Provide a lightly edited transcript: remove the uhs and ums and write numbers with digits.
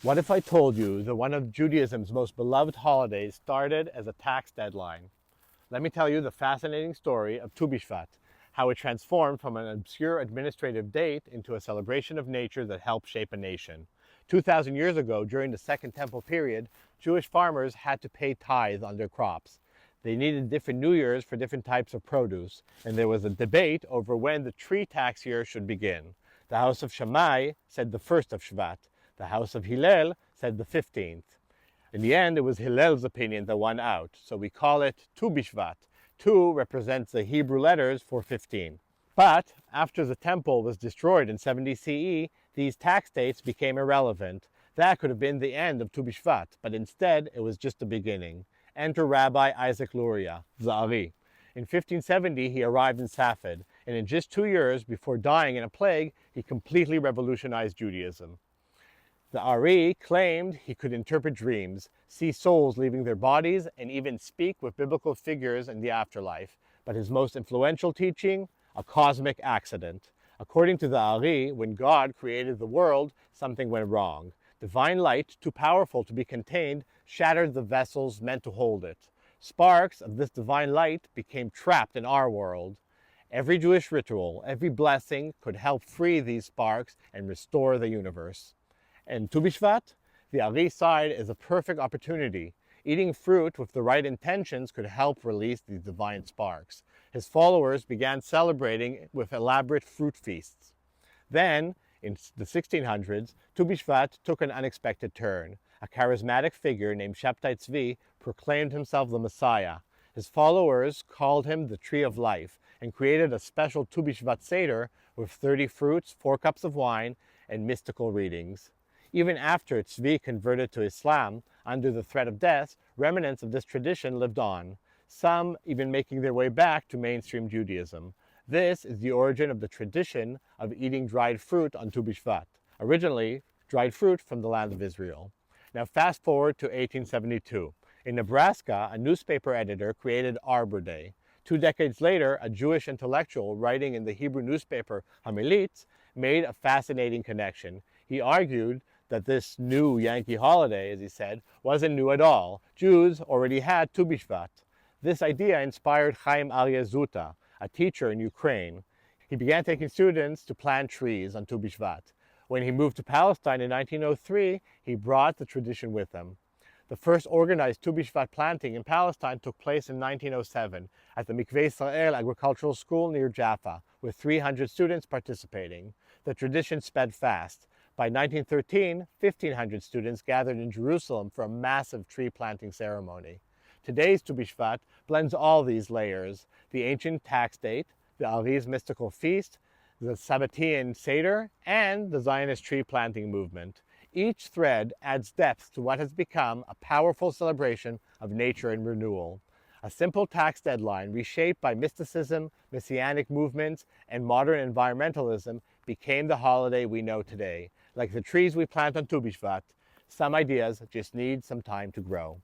What if I told you that one of Judaism's most beloved holidays started as a tax deadline? Let me tell you the fascinating story of Tu Bishvat, how it transformed from an obscure administrative date into a celebration of nature that helped shape a nation. 2,000 years ago, during the Second Temple period, Jewish farmers had to pay tithe on their crops. They needed different New Years for different types of produce, and there was a debate over when the tree tax year should begin. The House of Shammai said the first of Shevat. The House of Hillel said the 15th. In the end, it was Hillel's opinion that won out, so we call it Tu Bishvat. Tu represents the Hebrew letters for 15. But after the temple was destroyed in 70 CE, these tax dates became irrelevant. That could have been the end of Tu Bishvat, but instead it was just the beginning. Enter Rabbi Isaac Luria, the Ari. In 1570, he arrived in Safed, and in just 2 years before dying in a plague, he completely revolutionized Judaism. The Ari claimed he could interpret dreams, see souls leaving their bodies, and even speak with biblical figures in the afterlife. But his most influential teaching? A cosmic accident. According to the Ari, when God created the world, something went wrong. Divine light, too powerful to be contained, shattered the vessels meant to hold it. Sparks of this divine light became trapped in our world. Every Jewish ritual, every blessing could help free these sparks and restore the universe. And Tu Bishvat, the Ari side, is a perfect opportunity. Eating fruit with the right intentions could help release these divine sparks. His followers began celebrating with elaborate fruit feasts. Then, in the 1600s, Tu Bishvat took an unexpected turn. A charismatic figure named Shabtai Tzvi proclaimed himself the Messiah. His followers called him the Tree of Life and created a special Tu Bishvat Seder with 30 fruits, 4 cups of wine, and mystical readings. Even after Tzvi converted to Islam, under the threat of death, remnants of this tradition lived on, some even making their way back to mainstream Judaism. This is the origin of the tradition of eating dried fruit on Tu Bishvat, originally dried fruit from the land of Israel. Now fast forward to 1872. In Nebraska, a newspaper editor created Arbor Day. 2 decades later, a Jewish intellectual writing in the Hebrew newspaper Hamelitz made a fascinating connection. He argued that this new Yankee holiday, as he said, wasn't new at all. Jews already had Tu Bishvat. This idea inspired Chaim Aryeh Zuta, a teacher in Ukraine. He began taking students to plant trees on Tu Bishvat. When he moved to Palestine in 1903, he brought the tradition with him. The first organized Tu Bishvat planting in Palestine took place in 1907 at the Mikveh Israel Agricultural School near Jaffa, with 300 students participating. The tradition sped fast. By 1913, 1,500 students gathered in Jerusalem for a massive tree planting ceremony. Today's Tu Bishvat blends all these layers: the ancient tax date, the Ari's mystical feast, the Sabbatean Seder, and the Zionist tree planting movement. Each thread adds depth to what has become a powerful celebration of nature and renewal. A simple tax deadline reshaped by mysticism, messianic movements, and modern environmentalism became the holiday we know today. Like the trees we plant on Tu Bishvat, some ideas just need some time to grow.